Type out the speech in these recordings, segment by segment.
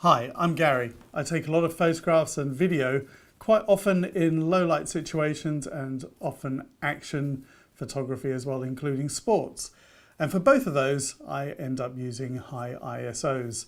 Hi, I'm Gary. I take a lot of photographs and video, quite often in low light situations and often action photography as well, including sports. And for both of those, I end up using high ISOs.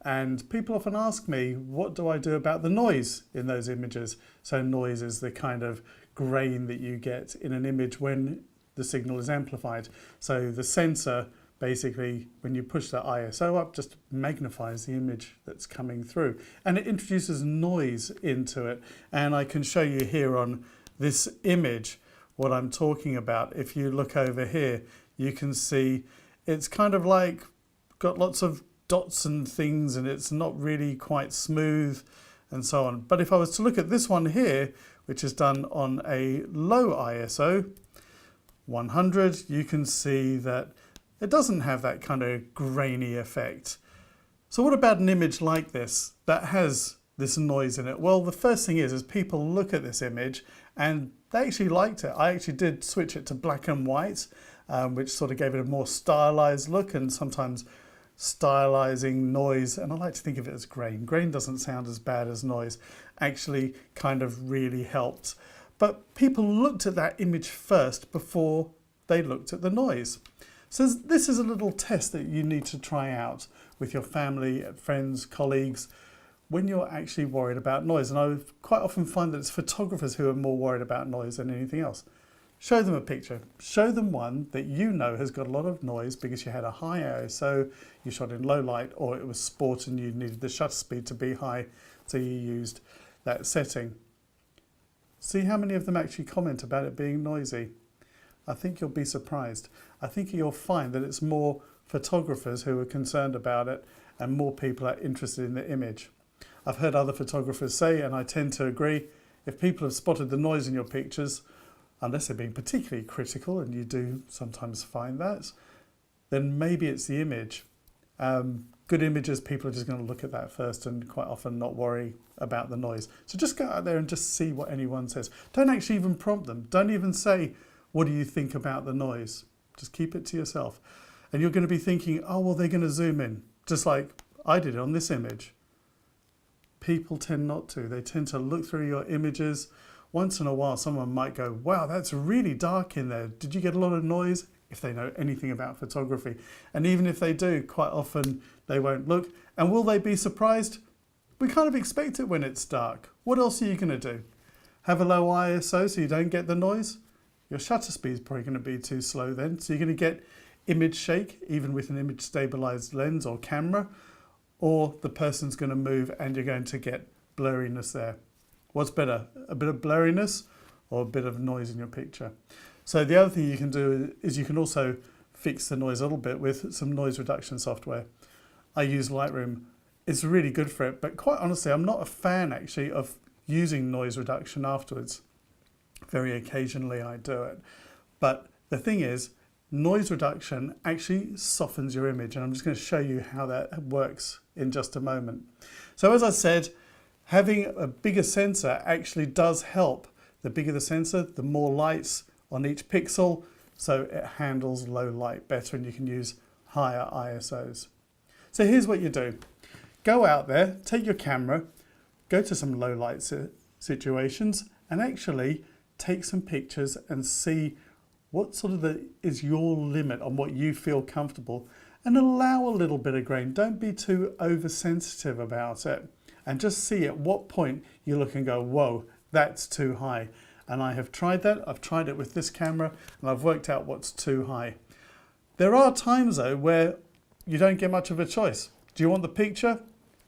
And people often ask me, what do I do about the noise in those images? So noise is the kind of grain that you get in an image when the signal is amplified. So the sensor basically, when you push that ISO up, just magnifies the image that's coming through. And it introduces noise into it. And I can show you here on this image what I'm talking about. If you look over here, you can see it's kind of like got lots of dots and things, and it's not really quite smooth and so on. But if I was to look at this one here, which is done on a low ISO, 100, you can see that it doesn't have that kind of grainy effect. So what about an image like this that has this noise in it? Well, the first thing is people look at this image and they actually liked it. I actually did switch it to black and white, which sort of gave it a more stylized look, and sometimes stylizing noise, and I like to think of it as grain. Grain doesn't sound as bad as noise, actually kind of really helped. But people looked at that image first before they looked at the noise. So this is a little test that you need to try out with your family, friends, colleagues, when you're actually worried about noise. And I quite often find that it's photographers who are more worried about noise than anything else. Show them a picture. Show them one that you know has got a lot of noise because you had a high ISO, you shot in low light, or it was sport and you needed the shutter speed to be high, so you used that setting. See how many of them actually comment about it being noisy. I think you'll be surprised. I think you'll find that it's more photographers who are concerned about it and more people are interested in the image. I've heard other photographers say, and I tend to agree, if people have spotted the noise in your pictures, unless they're being particularly critical, and you do sometimes find that, then maybe it's the image. Good images, people are just going to look at that first and quite often not worry about the noise. So just go out there and just see what anyone says. Don't actually even prompt them. Don't even say, what do you think about the noise? Just keep it to yourself. And you're going to be thinking, oh, well, they're going to zoom in, just like I did on this image. People tend not to. They tend to look through your images. Once in a while, someone might go, wow, that's really dark in there. Did you get a lot of noise? If they know anything about photography. And even if they do, quite often they won't look. And will they be surprised? We kind of expect it when it's dark. What else are you going to do? Have a low ISO so you don't get the noise? Your shutter speed is probably going to be too slow then. So you're going to get image shake, even with an image stabilized lens or camera, or the person's going to move and you're going to get blurriness there. What's better, a bit of blurriness or a bit of noise in your picture? So the other thing you can do is you can also fix the noise a little bit with some noise reduction software. I use Lightroom. It's really good for it, but quite honestly, I'm not a fan actually of using noise reduction afterwards. Very occasionally I do it. But the thing is, noise reduction actually softens your image, and I'm just going to show you how that works in just a moment. So as I said, having a bigger sensor actually does help. The bigger the sensor, the more lights on each pixel, so it handles low light better and you can use higher ISOs. So here's what you do. Go out there, take your camera, go to some low light situations and actually take some pictures and see what sort of is your limit on what you feel comfortable, and allow a little bit of grain. Don't be too oversensitive about it, and just see at what point you look and go, whoa, that's too high. And I have tried that. I've tried it with this camera and I've worked out what's too high. There are times though where you don't get much of a choice. Do you want the picture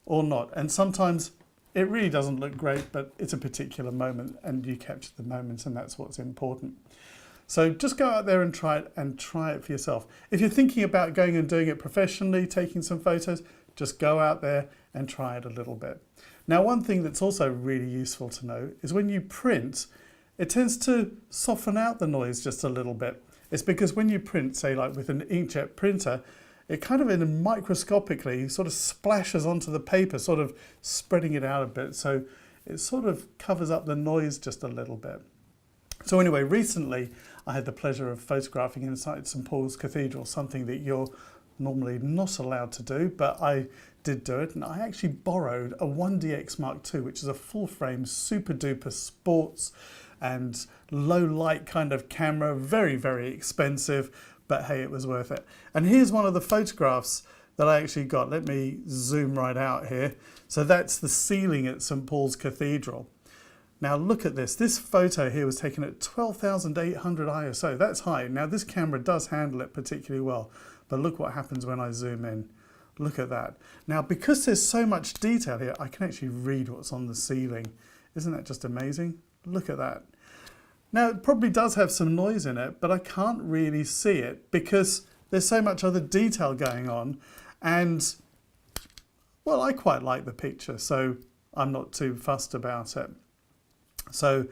or not? And sometimes it really doesn't look great, but it's a particular moment and you capture the moment, and that's what's important. So just go out there and try it for yourself. If you're thinking about going and doing it professionally, taking some photos, just go out there and try it a little bit. Now, one thing that's also really useful to know is when you print, it tends to soften out the noise just a little bit. It's because when you print, say like with an inkjet printer, it kind of microscopically sort of splashes onto the paper, sort of spreading it out a bit. So it sort of covers up the noise just a little bit. So anyway, recently I had the pleasure of photographing inside St Paul's Cathedral, something that you're normally not allowed to do, but I did do it, and I actually borrowed a 1DX Mark II, which is a full frame, super duper sports and low light kind of camera, very, very expensive, but hey, it was worth it. And here's one of the photographs that I actually got. Let me zoom right out here. So that's the ceiling at St. Paul's Cathedral. Now look at this. This photo here was taken at 12,800 ISO. That's high. Now this camera does handle it particularly well, but look what happens when I zoom in. Look at that. Now, because there's so much detail here, I can actually read what's on the ceiling. Isn't that just amazing? Look at that. Now, it probably does have some noise in it, but I can't really see it because there's so much other detail going on. And, well, I quite like the picture, so I'm not too fussed about it. So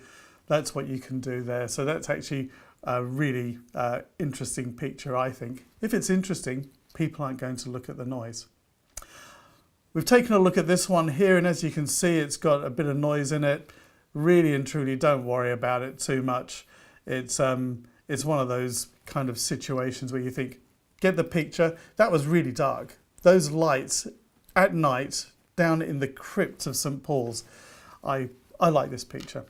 that's what you can do there. So that's actually a really interesting picture, I think. If it's interesting, people aren't going to look at the noise. We've taken a look at this one here, and as you can see, it's got a bit of noise in it. Really and truly, don't worry about it too much. It's one of those kind of situations where you think, get the picture. That was really dark. Those lights at night down in the crypt of St. Paul's. I like this picture.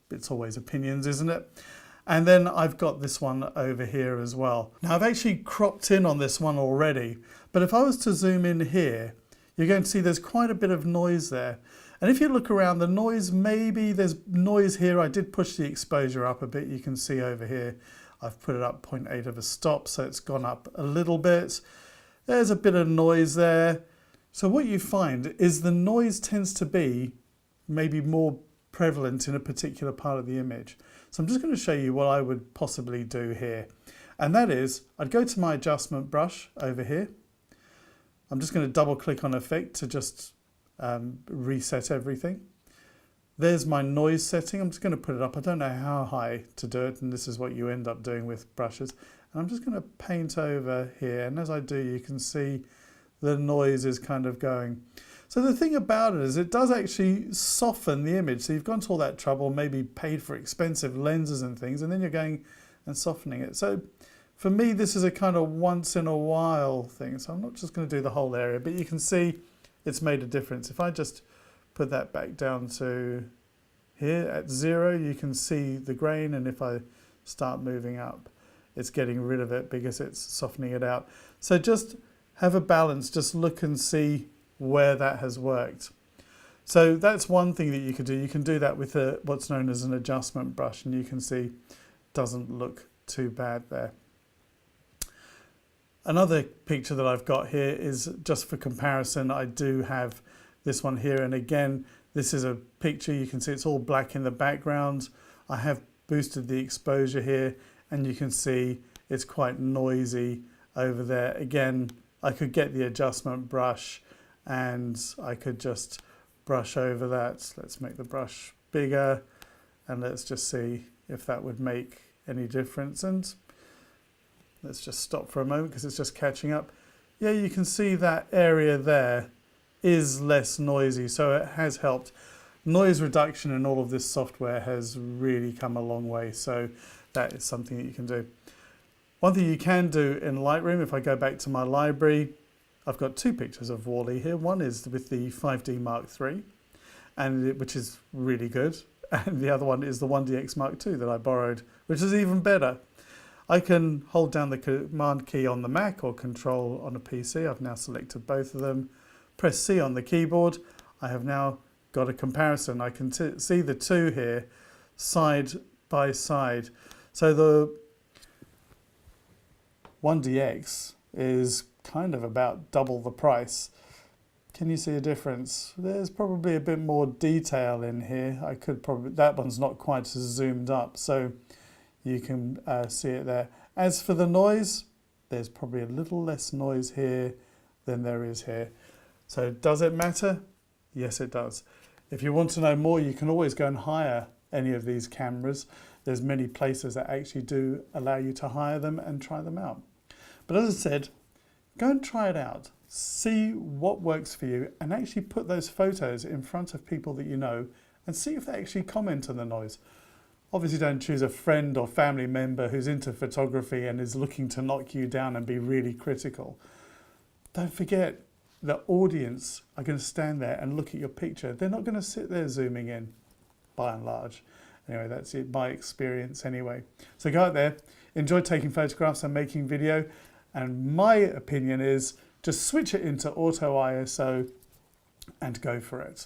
It's always opinions, isn't it? And then I've got this one over here as well. Now I've actually cropped in on this one already, but if I was to zoom in here, you're going to see there's quite a bit of noise there. And if you look around, the noise, maybe there's noise here. I did push the exposure up a bit. You can see over here, I've put it up 0.8 of a stop, so it's gone up a little bit. There's a bit of noise there. So what you find is the noise tends to be maybe more prevalent in a particular part of the image. So I'm just going to show you what I would possibly do here. And that is, I'd go to my adjustment brush over here. I'm just going to double click on effect to just reset everything. There's my noise setting. I'm just going to put it up. I don't know how high to do it, and this is what you end up doing with brushes. And I'm just going to paint over here. And as I do, you can see the noise is kind of going. So the thing about it is it does actually soften the image. So you've gone to all that trouble, maybe paid for expensive lenses and things, and then you're going and softening it. So for me, this is a kind of once in a while thing. So I'm not just going to do the whole area, but you can see it's made a difference. If I just put that back down to here at 0, you can see the grain. And if I start moving up, it's getting rid of it because it's softening it out. So just have a balance, just look and see where that has worked. So that's one thing that you could do. You can do that with what's known as an adjustment brush, and you can see it doesn't look too bad there. Another picture that I've got here is just for comparison. I do have this one here, and again, this is a picture. You can see it's all black in the background. I have boosted the exposure here, and you can see it's quite noisy over there. Again, I could get the adjustment brush and I could just brush over that. Let's make the brush bigger, and let's just see if that would make any difference. And let's just stop for a moment because it's just catching up. Yeah, you can see that area there is less noisy, so it has helped. Noise reduction in all of this software has really come a long way, so that is something that you can do. One thing you can do in Lightroom, if I go back to my library, I've got two pictures of WALL-E here. One is with the 5D Mark III, which is really good. And the other one is the 1DX Mark II that I borrowed, which is even better. I can hold down the Command key on the Mac or Control on a PC. I've now selected both of them. Press C on the keyboard. I have now got a comparison. I can see the two here side by side. So the 1DX is kind of about double the price. Can you see a difference? There's probably a bit more detail in here. That one's not quite as zoomed up, so you can see it there. As for the noise, there's probably a little less noise here than there is here. So does it matter? Yes, it does. If you want to know more, you can always go and hire any of these cameras. There's many places that actually do allow you to hire them and try them out. But as I said, go and try it out. See what works for you and actually put those photos in front of people that you know and see if they actually comment on the noise. Obviously don't choose a friend or family member who's into photography and is looking to knock you down and be really critical. Don't forget, the audience are going to stand there and look at your picture. They're not going to sit there zooming in, by and large. Anyway, that's it, my experience anyway. So go out there, enjoy taking photographs and making video. And my opinion is just switch it into auto ISO and go for it.